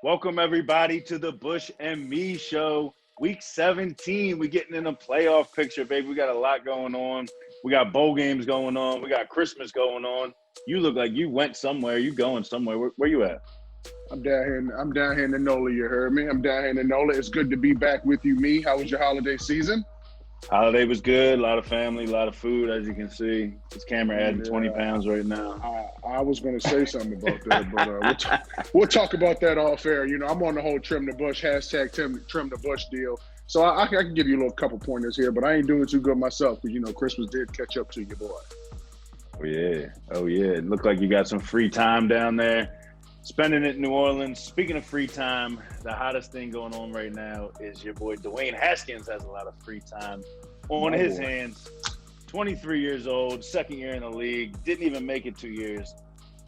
Welcome, everybody, to the Bush and Me Show. Week 17, we're getting in the playoff picture, baby. We got a lot going on. We got bowl games going on. We got Christmas going on. You look like you went somewhere. You going somewhere. Where you at? I'm down here. I'm down here in the NOLA. You heard me. I'm down here in the NOLA. It's good to be back with you, me. How was your holiday season? Holiday was good. A lot of family, a lot of food, as you can see. This camera adding 20 pounds right now. I was going to say something about that, but we'll talk about that off air. You know, I'm on the whole trim the bush, hashtag trim the bush deal. So I can give you a little couple pointers here, but I ain't doing too good myself because, you know, Christmas did catch up to you, boy. Oh, yeah. It looked like you got some free time down there. Spending it in New Orleans. Speaking of free time, the hottest thing going on right now is your boy Dwayne Haskins has a lot of free time on his hands. 23 years old, second year in the league, didn't even make it 2 years.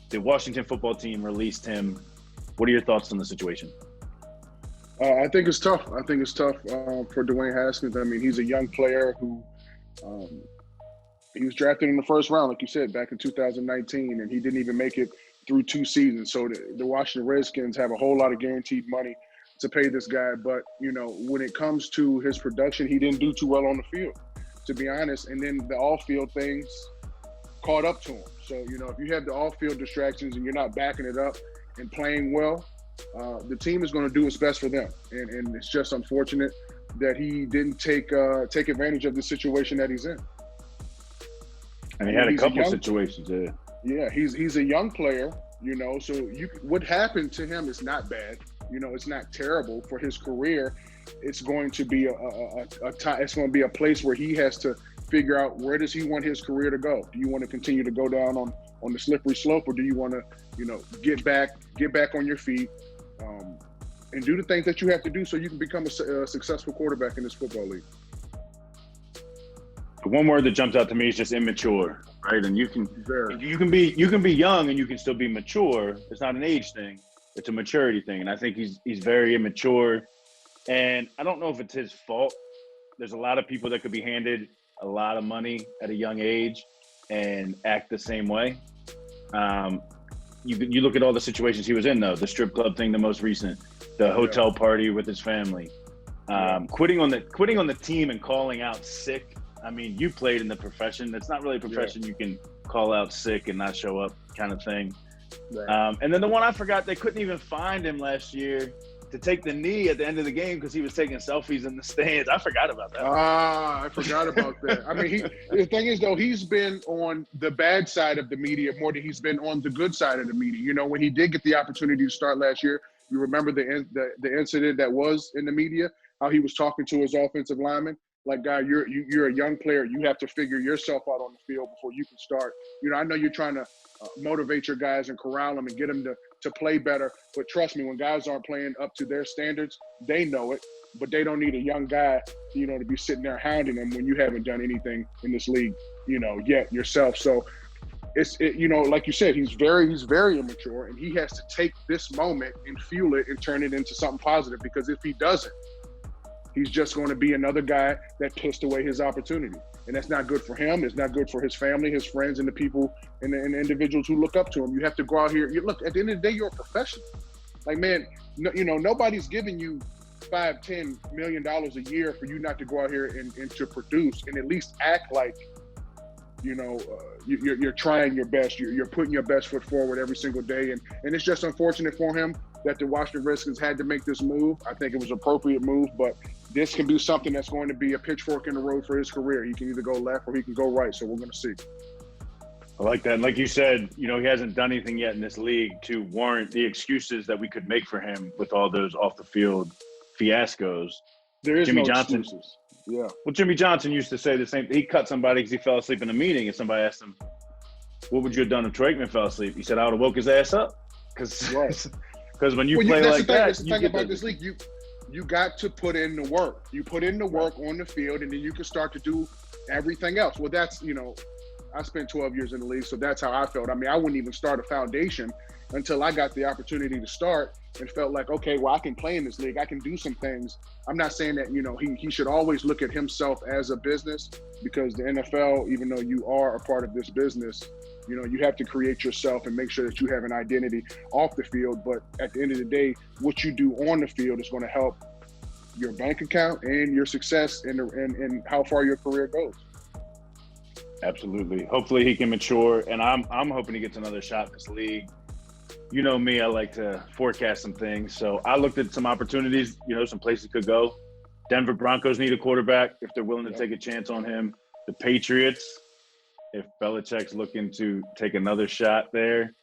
The Washington football team released him. What are your thoughts on the situation? I think it's tough. For Dwayne Haskins. I mean, he's a young player who he was drafted in the first round, like you said, back in 2019, and he didn't even make it through 2 seasons. So the Washington Redskins have a whole lot of guaranteed money to pay this guy. But, you know, when it comes to his production, he didn't do too well on the field, to be honest. And then the off-field things caught up to him. So, you know, if you have the off-field distractions and you're not backing it up and playing well, the team is going to do what's best for them. And it's just unfortunate that he didn't take advantage of the situation that he's in. And he had a couple situations there. Yeah, he's a young player, you know, so what happened to him is not bad. You know, it's not terrible for his career. It's going to be it's going to be a place where he has to figure out, where does he want his career to go? Do you want to continue to go down on the slippery slope, or do you want to, you know, get back on your feet and do the things that you have to do so you can become a successful quarterback in this football league? The one word that jumps out to me is just immature, right? And you can be young and you can still be mature. It's not an age thing; it's a maturity thing. And I think he's very immature. And I don't know if it's his fault. There's a lot of people that could be handed a lot of money at a young age and act the same way. You look at all the situations he was in, though. The strip club thing, the most recent, the hotel party with his family, quitting on the team and calling out sick. I mean, you played in the profession. It's not really a profession you can call out sick and not show up kind of thing. Right. And then the one I forgot, they couldn't even find him last year to take the knee at the end of the game because he was taking selfies in the stands. I forgot about that. I forgot about that. I mean, the thing is, though, he's been on the bad side of the media more than he's been on the good side of the media. You know, when he did get the opportunity to start last year, you remember the incident that was in the media, how he was talking to his offensive lineman. Like, guy, you're a young player. You have to figure yourself out on the field before you can start. You know, I know you're trying to motivate your guys and corral them and get them to play better. But trust me, when guys aren't playing up to their standards, they know it. But they don't need a young guy, you know, to be sitting there hounding them when you haven't done anything in this league, you know, yet yourself. So you know, like you said, he's very immature, and he has to take this moment and fuel it and turn it into something positive. Because if he doesn't, he's just going to be another guy that pissed away his opportunity. And that's not good for him. It's not good for his family, his friends, and the people and the individuals who look up to him. You have to go out here. Look, at the end of the day, you're a professional. Like, man, you know, nobody's giving you $5-10 million a year for you not to go out here and to produce and at least act like, you know, you're trying your best. You're putting your best foot forward every single day. And it's just unfortunate for him that the Washington Redskins had to make this move. I think it was an appropriate move, but this can be something that's going to be a pitchfork in the road for his career. He can either go left or he can go right, so we're going to see. I like that. And like you said, you know, he hasn't done anything yet in this league to warrant the excuses that we could make for him with all those off-the-field fiascos. There is Jimmy no Johnson. excuses. Yeah. Well, Jimmy Johnson used to say the same. He cut somebody because he fell asleep in a meeting, and somebody asked him, what would you have done if Troy Aikman fell asleep? He said, I would have woke his ass up. Because when you play like that, that's the thing about this league. You got to put in the work. You put in the work on the field, and then you can start to do everything else. Well, that's, you know, I spent 12 years in the league, so that's how I felt. I mean, I wouldn't even start a foundation until I got the opportunity to start and felt like, okay, well, I can play in this league. I can do some things. I'm not saying that, you know, he should always look at himself as a business, because the NFL, even though you are a part of this business, You know, you have to create yourself and make sure that you have an identity off the field. But at the end of the day, what you do on the field is going to help your bank account and your success and how far your career goes. Absolutely. Hopefully he can mature, and I'm hoping he gets another shot in this league. You know me, I like to forecast some things. So I looked at some opportunities, you know, some places could go. Denver Broncos need a quarterback if they're willing to take a chance on him. The Patriots, if Belichick's looking to take another shot there.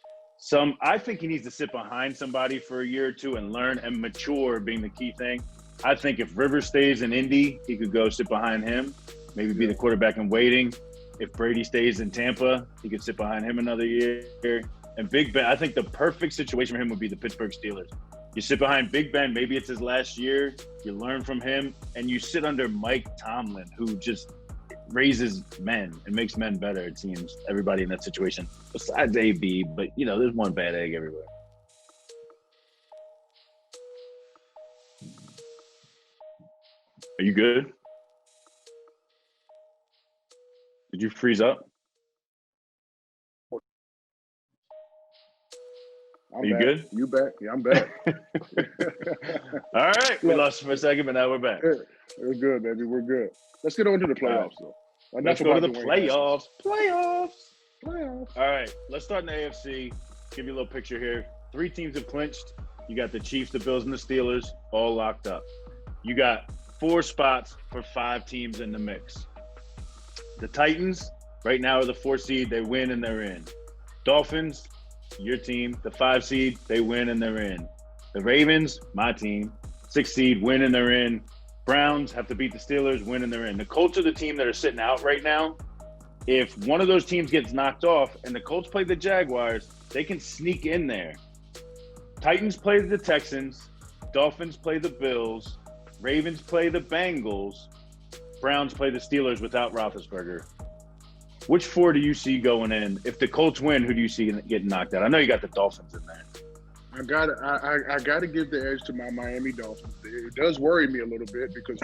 I think he needs to sit behind somebody for a year or two and learn and mature being the key thing. I think if Rivers stays in Indy, he could go sit behind him, maybe be the quarterback in waiting. If Brady stays in Tampa, he could sit behind him another year. And Big Ben, I think the perfect situation for him would be the Pittsburgh Steelers. You sit behind Big Ben, maybe it's his last year, you learn from him, and you sit under Mike Tomlin, who just raises men and makes men better, it seems, everybody in that situation, besides AB, but, you know, there's one bad egg everywhere. Are you good? Did you freeze up? Are you back. good? You back? Yeah, I'm back. All right. We lost for a second, but now we're back. We're good, baby. We're good. Let's get on to the playoffs, though. Let's go to the playoffs. Playoffs. All right. Let's start in the AFC. Give you a little picture here. 3 teams have clinched. You got the Chiefs, the Bills, and the Steelers all locked up. You got 4 spots for 5 teams in the mix. The Titans right now are the 4 seed. They win and they're in. Dolphins, your team, the 5 seed, they win and they're in. The Ravens, my team, 6 seed, win and they're in. Browns have to beat the Steelers, win and they're in. The Colts are the team that are sitting out right now. If one of those teams gets knocked off and the Colts play the Jaguars, they can sneak in there. Titans play the Texans. Dolphins play the Bills. Ravens play the Bengals. Browns play the Steelers without Roethlisberger. Which 4 do you see going in? If the Colts win, who do you see getting knocked out? I know you got the Dolphins in there. I gotta give the edge to my Miami Dolphins. It does worry me a little bit because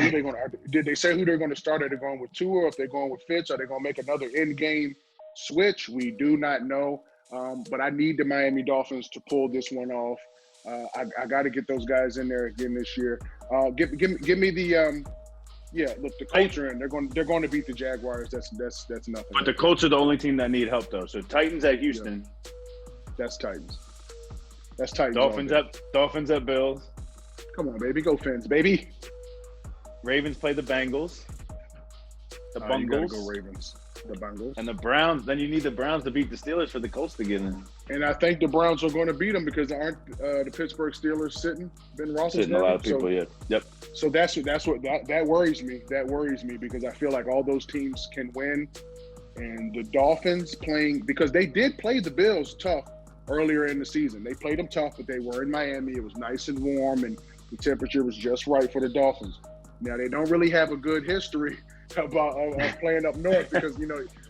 did they say who they're going to start? Are they going with Tua? Or if they're going with Fitz, are they going to make another in-game switch? We do not know. But I need the Miami Dolphins to pull this one off. I got to get those guys in there again this year. Give me the look, the Colts are in. They're going to beat the Jaguars. That's nothing. But the Colts are the only team that need help though. So Titans at Houston. Yeah. That's Titans. That's Titans. Dolphins at Bills. Come on, baby, go Fins, baby. Ravens play the Bengals. The Bengals. You gotta go Ravens. The Bengals. And the Browns. Then you need the Browns to beat the Steelers for the Colts to get in. And I think the Browns are going to beat them because aren't the Pittsburgh Steelers sitting Ben Roethlisberger? Sitting a lot of people, yeah. Yep. So that's what worries me. That worries me because I feel like all those teams can win, and the Dolphins playing because they did play the Bills tough earlier in the season. They played them tough, but they were in Miami. It was nice and warm, and the temperature was just right for the Dolphins. Now they don't really have a good history about playing up north because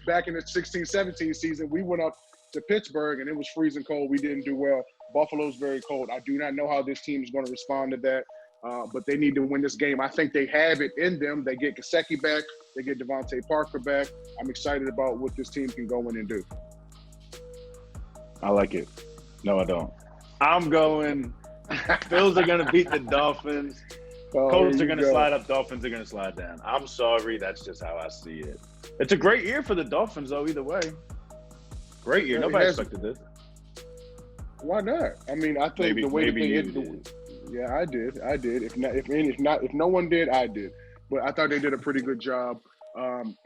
back in the 16-17 season we went up to Pittsburgh and it was freezing cold. We didn't do well. Buffalo's very cold. I do not know how this team is going to respond to that, but they need to win this game. I think they have it in them. They get Gesicki back. They get Devontae Parker back. I'm excited about what this team can go in and do. I like it. No, I don't. I'm going. Bills are going to beat the Dolphins. Colts are going to slide up. Dolphins are going to slide down. I'm sorry. That's just how I see it. It's a great year for the Dolphins, though, either way. Great year. Nobody expected this. Why not? I mean, I think the way that they did. Yeah, I did. If no one did, I did. But I thought they did a pretty good job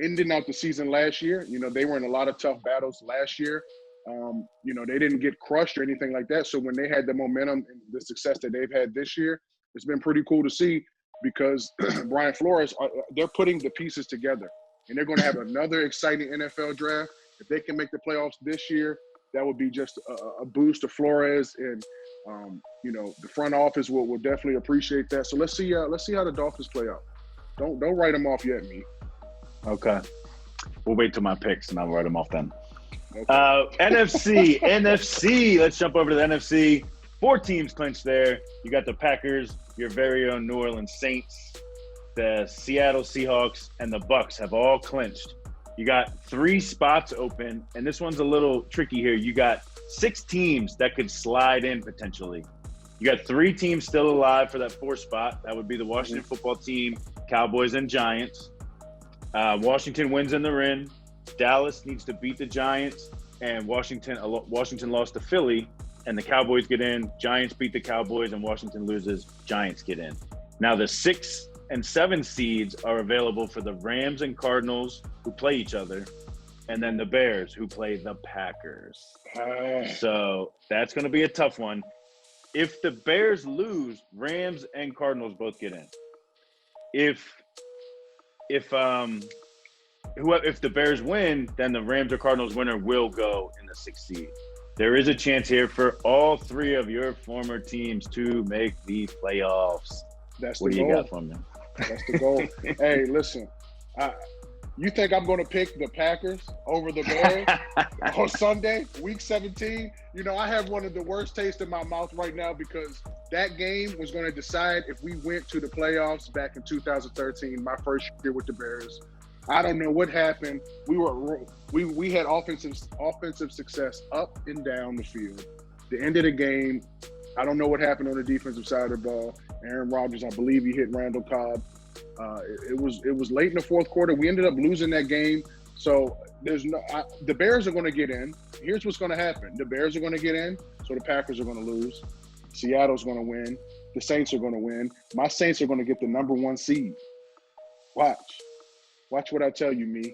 ending out the season last year. They were in a lot of tough battles last year. They didn't get crushed or anything like that. So when they had the momentum and the success that they've had this year, it's been pretty cool to see because Brian Flores, they're putting the pieces together. And they're going to have another exciting NFL draft. If they can make the playoffs this year, that would be just a boost to Flores. And, the front office will definitely appreciate that. So let's see how the Dolphins play out. Don't write them off yet, me. Okay. We'll wait till my picks and I'll write them off then. Okay. NFC. Let's jump over to the NFC. 4 teams clinched there. You got the Packers, your very own New Orleans Saints, the Seattle Seahawks, and the Bucks have all clinched. You got 3 spots open, and this one's a little tricky here. You got 6 teams that could slide in potentially. You got 3 teams still alive for that 4th spot. That would be the Washington football team, Cowboys, and Giants. Washington wins in the Ren. Dallas needs to beat the Giants, and Washington lost to Philly, and the Cowboys get in. Giants beat the Cowboys, and Washington loses. Giants get in. Now the 6 and 7 seeds are available for the Rams and Cardinals, who play each other, and then the Bears, who play the Packers. So that's going to be a tough one. If the Bears lose, Rams and Cardinals both get in. If the Bears win, then the Rams or Cardinals winner will go in the 6th seed. There is a chance here for all 3 of your former teams to make the playoffs. That's what the do goal. You got from them? That's the goal. Hey, listen, you think I'm going to pick the Packers over the Bears on Sunday, Week 17? You know, I have one of the worst tastes in my mouth right now because that game was going to decide if we went to the playoffs back in 2013, my first year with the Bears. I don't know what happened. We had offensive success up and down the field. The end of the game, I don't know what happened on the defensive side of the ball. Aaron Rodgers, I believe he hit Randall Cobb. It was late in the 4th quarter. We ended up losing that game. So the Bears are going to get in. Here's what's going to happen. The Bears are going to get in, so the Packers are going to lose. Seattle's going to win. The Saints are going to win. My Saints are going to get the number 1 seed. Watch what I tell you, me.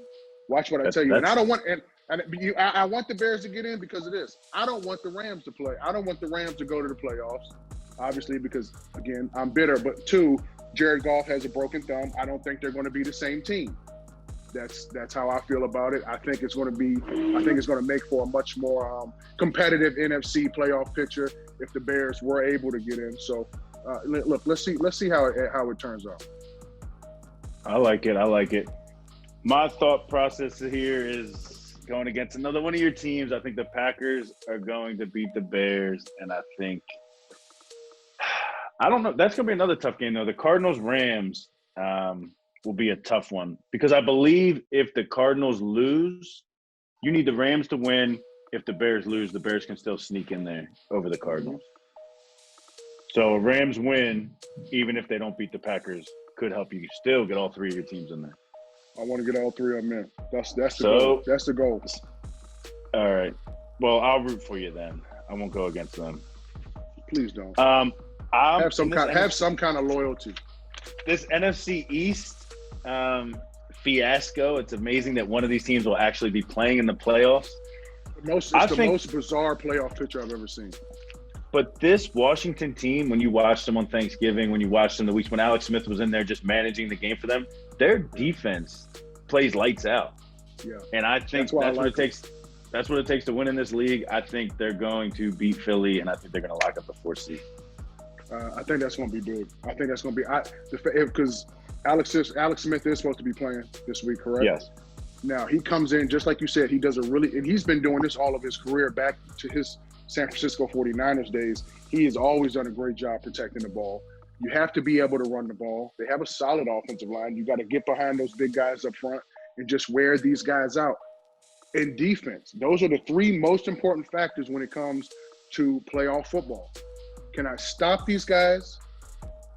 Watch what I tell you. And I don't want I want the Bears to get in because of this. I don't want the Rams to play. I don't want the Rams to go to the playoffs, obviously, because, again, I'm bitter. But 2, Jared Goff has a broken thumb. I don't think they're going to be the same team. That's how I feel about it. I think it's going to make for a much more competitive NFC playoff picture if the Bears were able to get in. So, look, let's see how it turns out. I like it. My thought process here is going against another one of your teams. I think the Packers are going to beat the Bears, and I don't know. That's going to be another tough game, though. The Cardinals-Rams will be a tough one because I believe if the Cardinals lose, you need the Rams to win. If the Bears lose, the Bears can still sneak in there over the Cardinals. So Rams win, even if they don't beat the Packers, could help you still get all 3 of your teams in there. I want to get all 3 of them in. That's the goal. That's the goal. All right. Well, I'll root for you then. I won't go against them. Please don't. Have some kind of loyalty. This NFC East fiasco. It's amazing that one of these teams will actually be playing in the playoffs. It's the most bizarre playoff picture I've ever seen. But this Washington team, when you watched them on Thanksgiving, when you watched them the weeks when Alex Smith was in there just managing the game for them, their defense plays lights out. Yeah. And I think that's what it takes. That's what it takes to win in this league. I think they're going to beat Philly, and I think they're going to lock up the 4th seed. I think that's going to be big. I think that's going to be because Alex Smith is supposed to be playing this week, correct? Yes. Now he comes in just like you said. He does and he's been doing this all of his career back to his San Francisco 49ers days. He has always done a great job protecting the ball. You have to be able to run the ball. They have a solid offensive line. You got to get behind those big guys up front and just wear these guys out. In defense, those are the 3 most important factors when it comes to playoff football. Can I stop these guys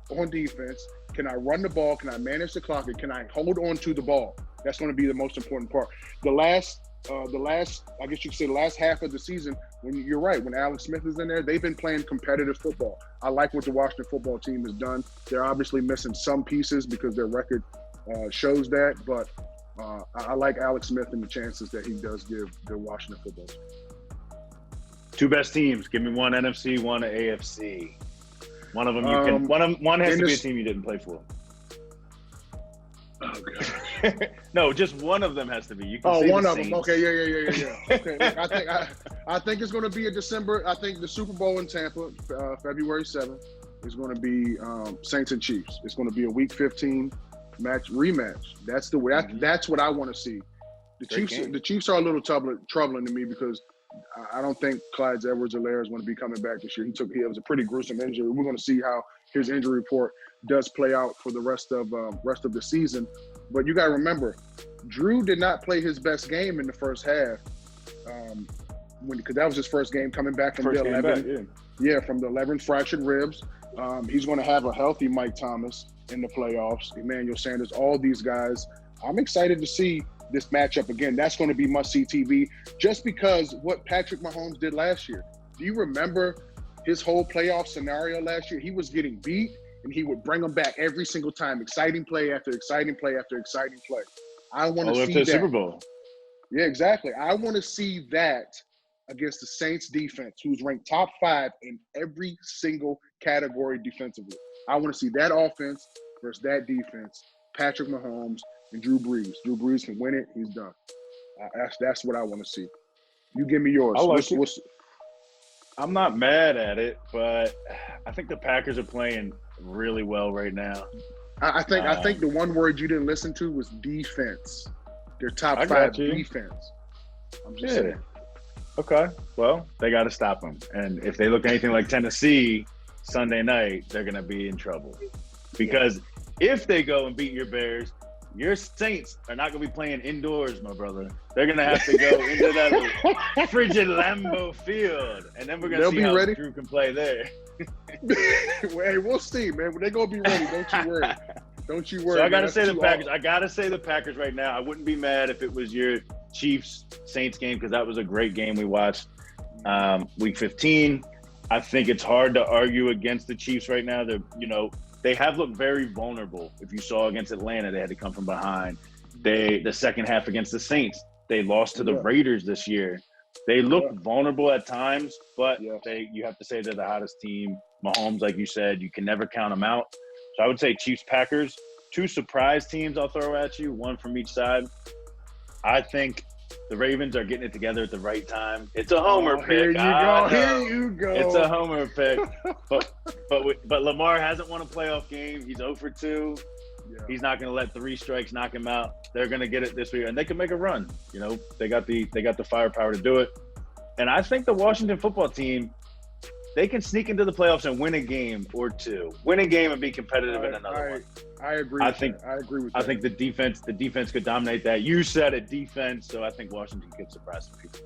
on defense? Can I run the ball? Can I manage the clock? And can I hold on to the ball? That's going to be the most important part. The last, I guess you could say the last half of the season, you're right, when Alex Smith is in there, they've been playing competitive football. I like what the Washington football team has done. They're obviously missing some pieces because their record shows that, but I like Alex Smith and the chances that he does give the Washington football team. 2 best teams. Give me one NFC, one AFC. One of them you can. One has to be a team you didn't play for. Oh God. No, just one of them has to be. You can say one the of them. Saints. Okay, yeah. Okay, I think it's going to be a December. I think the Super Bowl in Tampa, February 7th, is going to be Saints and Chiefs. It's going to be a Week 15 rematch. That's the way. That's what I want to see. The Chiefs are a little troubling to me because I don't think Clyde Edwards-Helaire is going to be coming back this year. It was a pretty gruesome injury. We're going to see how his injury report does play out for the rest of the season. But you got to remember, Drew did not play his best game in the first half, because that was his first game coming back from the 11. From the 11 fractured ribs. He's going to have a healthy Mike Thomas in the playoffs, Emmanuel Sanders, all these guys. I'm excited to see this matchup again. That's going to be must-see TV just because what Patrick Mahomes did last year. Do you remember his whole playoff scenario last year? He was getting beat, and he would bring them back every single time. Exciting play after exciting play after exciting play. I want to see that. Super Bowl. Yeah, exactly. I want to see that against the Saints defense, who's ranked top 5 in every single category defensively. I want to see that offense versus that defense, Patrick Mahomes and Drew Brees. Drew Brees can win it. He's done. That's what I want to see. You give me yours. I like it. I'm not mad at it, but I think the Packers are playing really well right now. I think the one word you didn't listen to was defense. Their top 5 defense. I'm just saying. Okay. Well, they got to stop them. And if they look anything like Tennessee Sunday night, they're going to be in trouble. Because if they go and beat your Bears, your Saints are not going to be playing indoors, my brother. They're going to have to go into that frigid Lambeau field. And then we're going to see how Drew can play there. Hey, we'll see, man. They're going to be ready. Don't you worry. Don't you worry. So I got to say the Packers. I got to say the Packers right now. I wouldn't be mad if it was your Chiefs-Saints game because that was a great game we watched week 15. I think it's hard to argue against the Chiefs right now. They have looked very vulnerable. If you saw against Atlanta, they had to come from behind. The second half against the Saints, they lost to the Raiders this year. They look vulnerable at times, but you have to say they're the hottest team. Mahomes, like you said, you can never count them out. So I would say Chiefs-Packers. 2 surprise teams I'll throw at you, one from each side. I think the Ravens are getting it together at the right time. It's a homer pick. Here you go. It's a homer pick. But Lamar hasn't won a playoff game. He's 0 for 2. Yeah. He's not going to let 3 strikes knock him out. They're going to get it this week, and they can make a run. They got the firepower to do it. And I think the Washington football team, they can sneak into the playoffs and win a game or 2. Win a game and be competitive in another one. I agree. I agree with that. I think the defense could dominate that. You said it, defense, so I think Washington could surprise some people.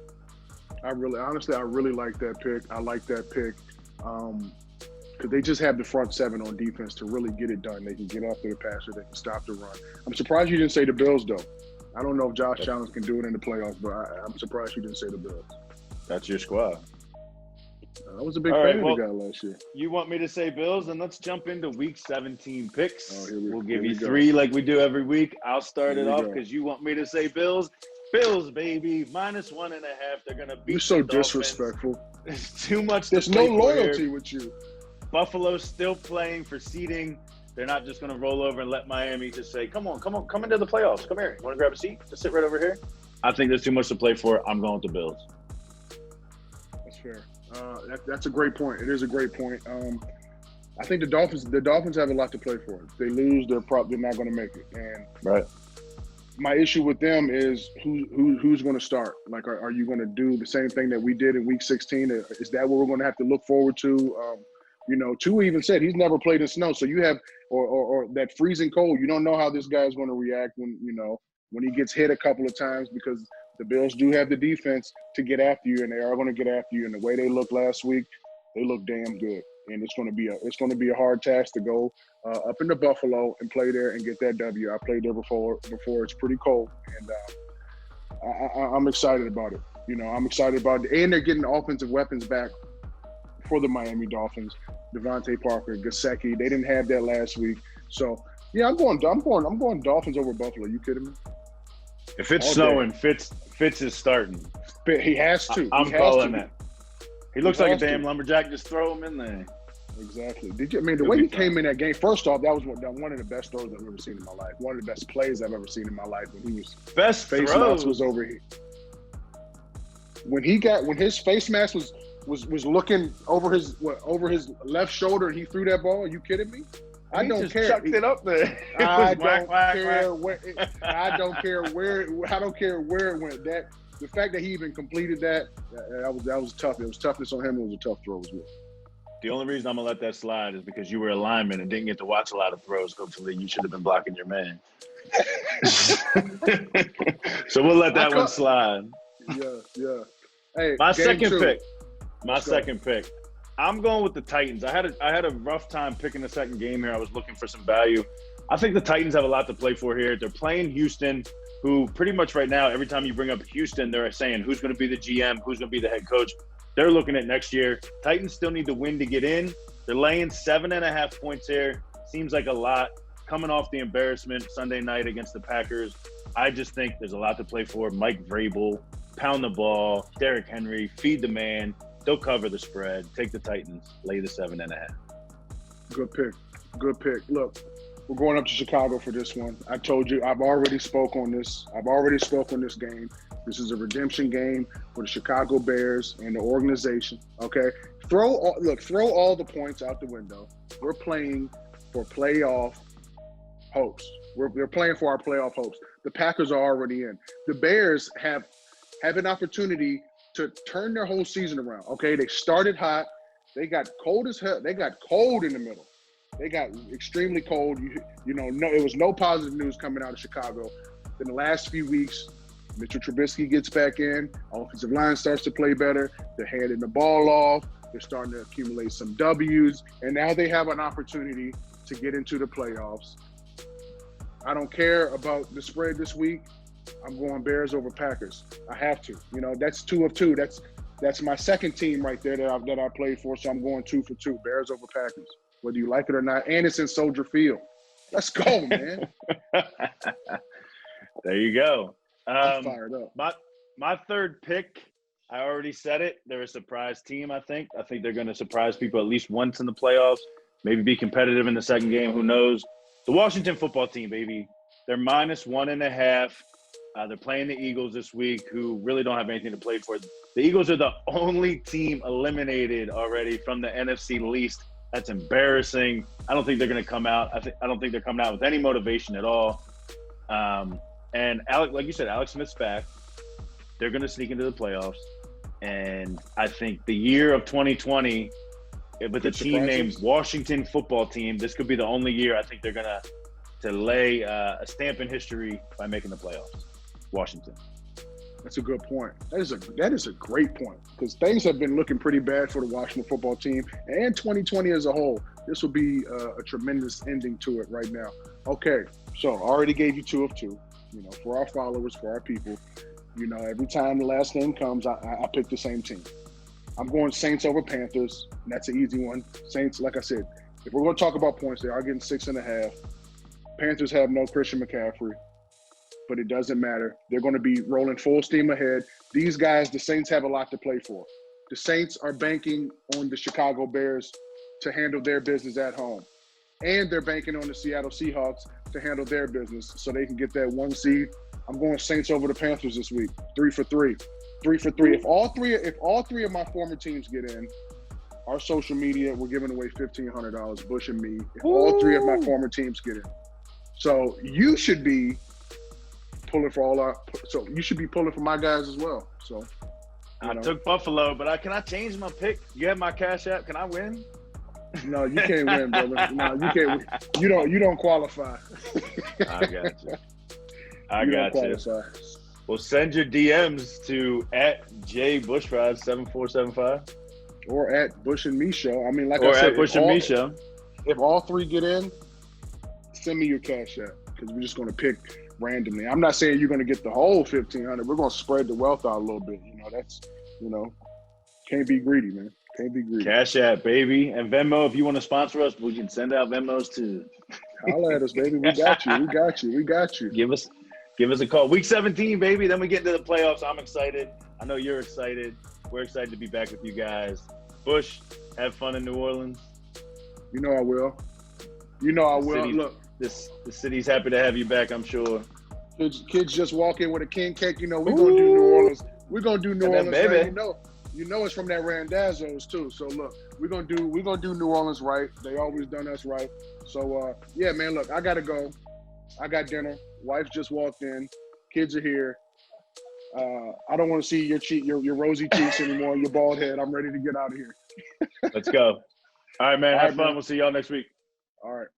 I really like that pick. I like that pick because they just have the front 7 on defense to really get it done. They can get after the passer. They can stop the run. I'm surprised you didn't say the Bills, though. I don't know if Josh Allen can do it in the playoffs, but I'm surprised you didn't say the Bills. That's your squad. I was a big fan of the guy last year. You want me to say Bills? And let's jump into Week 17 picks. We'll give you 3 like we do every week. I'll start it off because you want me to say Bills. Bills, baby, -1.5. They're going to beat. You're so disrespectful. It's too much. There's no loyalty with you. Buffalo's still playing for seeding. They're not just going to roll over and let Miami just say, come on, come into the playoffs. Come here. You want to grab a seat? Just sit right over here. I think there's too much to play for. I'm going with the Bills. That's fair. That's a great point. It is a great point. I think the Dolphins have a lot to play for. If they lose, they're not going to make it. And my issue with them is who's going to start. Like, are you going to do the same thing that we did in Week 16? Is that what we're going to have to look forward to? Tua even said he's never played in snow, so you have or that freezing cold. You don't know how this guy's going to react when he gets hit a couple of times because the Bills do have the defense to get after you, and they are going to get after you. And the way they looked last week, they look damn good. And it's going to be a hard task to go up into Buffalo and play there and get that W. I played there before. It's pretty cold, and I'm excited about it. I'm excited about it. And they're getting offensive weapons back for the Miami Dolphins. Devontae Parker, Gesicki. They didn't have that last week, so yeah, I'm going Dolphins over Buffalo. You kidding me? If it's snowing, Fitz is starting. He has to. I'm calling that. He looks like a damn lumberjack. Just throw him in there. Exactly. The way he came in that game, first off, that was one of the best throws I've ever seen in my life. One of the best plays I've ever seen in my life when he was face mask was over here. When his face mask was looking over his left shoulder and he threw that ball, are you kidding me? I don't care. Chucked it up there. I don't care where it went. the fact that he even completed that was tough. It was toughness on him. It was a tough throw as well. The only reason I'm gonna let that slide is because you were a lineman and didn't get to watch a lot of throws. Hopefully, you should have been blocking your man. So we'll let that one slide. Yeah. Hey, my second two. pick. My second pick. I'm going with the Titans. I had a rough time picking the second game here. I was looking for some value. I think the Titans have a lot to play for here. They're playing Houston, who pretty much right now, every time you bring up Houston, they're saying who's going to be the GM, who's going to be the head coach. They're looking at next year. Titans still need to win to get in. They're laying 7.5 points here. Seems like a lot. Coming off the embarrassment Sunday night against the Packers, I just think there's a lot to play for. Mike Vrabel, pound the ball. Derrick Henry, feed the man. They'll cover the spread. Take the Titans. Lay the 7.5. Good pick. Look, we're going up to Chicago for this one. I told you, I've already spoke on this. This game. This is a redemption game for the Chicago Bears and the organization. Okay, throw all the points out the window. We're playing for playoff hopes. We're playing for our playoff hopes. The Packers are already in. The Bears have an opportunity to turn their whole season around. Okay, they started hot. They got cold as hell. They got cold in the middle. They got extremely cold. It was no positive news coming out of Chicago. In the last few weeks, Mitchell Trubisky gets back in. Offensive line starts to play better. They're handing the ball off. They're starting to accumulate some W's. And now they have an opportunity to get into the playoffs. I don't care about the spread this week. I'm going Bears over Packers. I have to. That's 2 of 2. That's my second team right there that I played for. So I'm going 2 for 2. Bears over Packers, whether you like it or not. And it's in Soldier Field. Let's go, man. There you go. I'm fired up. My third pick, I already said it. They're a surprise team, I think. I think they're going to surprise people at least once in the playoffs, maybe be competitive in the second game. Who knows? The Washington football team, baby. They're -1.5. They're playing the Eagles this week, who really don't have anything to play for. The Eagles are the only team eliminated already from the NFC least. That's embarrassing. I don't think they're going to come out. I don't think they're coming out with any motivation at all. And like you said, Alex Smith's back. They're going to sneak into the playoffs. And I think the year of 2020, with the team named Washington Football Team, this could be the only year I think they're going to lay a stamp in history by making the playoffs. Washington. That's a good point. That is a great point, because things have been looking pretty bad for the Washington Football Team and 2020 as a whole. This will be a tremendous ending to it right now. Okay, so I already gave you 2 of 2. For our followers, for our people. Every time the last game comes, I pick the same team. I'm going Saints over Panthers, and that's an easy one. Saints, like I said, if we're going to talk about points, they are getting 6.5. Panthers have no Christian McCaffrey, but it doesn't matter. They're going to be rolling full steam ahead. These guys, the Saints, have a lot to play for. The Saints are banking on the Chicago Bears to handle their business at home. And they're banking on the Seattle Seahawks to handle their business so they can get that 1 seed. I'm going Saints over the Panthers this week. 3 for 3. 3 for 3. If all three of my former teams get in, our social media, we're giving away $1,500, Bush and me, if all 3 of my former teams get in. So you should be pulling for my guys as well. So I took Buffalo, but can I change my pick? You have my Cash App. Can I win? No, you can't win, brother. No, you can't. You don't qualify. I got you. I got you. Well, send your DMs to @JBushRod7475 or @Bush and Me Show. I mean, like or I said, Bush and Me Show. If all 3 get in, send me your Cash App, because we're just going to pick randomly. I'm not saying you're going to get the whole $1,500. We're going to spread the wealth out a little bit. Can't be greedy, man. Can't be greedy. Cash App, baby. And Venmo, if you want to sponsor us, we can send out Venmos too. Holla at us, baby. We got you. Give us a call. Week 17, baby. Then we get into the playoffs. I'm excited. I know you're excited. We're excited to be back with you guys. Bush, have fun in New Orleans. I will. Look, the city's happy to have you back, I'm sure. Kids just walk in with a king cake. We're going to do New Orleans. We're going to do New Orleans. Baby. It's from that Randazzo's too. So look, we're gonna do New Orleans right. They always done us right. So yeah, man. Look, I gotta go. I got dinner. Wife just walked in. Kids are here. I don't want to see your rosy cheeks anymore, your bald head. I'm ready to get out of here. Let's go. All right, man. All Have right, fun. man. We'll see y'all next week. All right.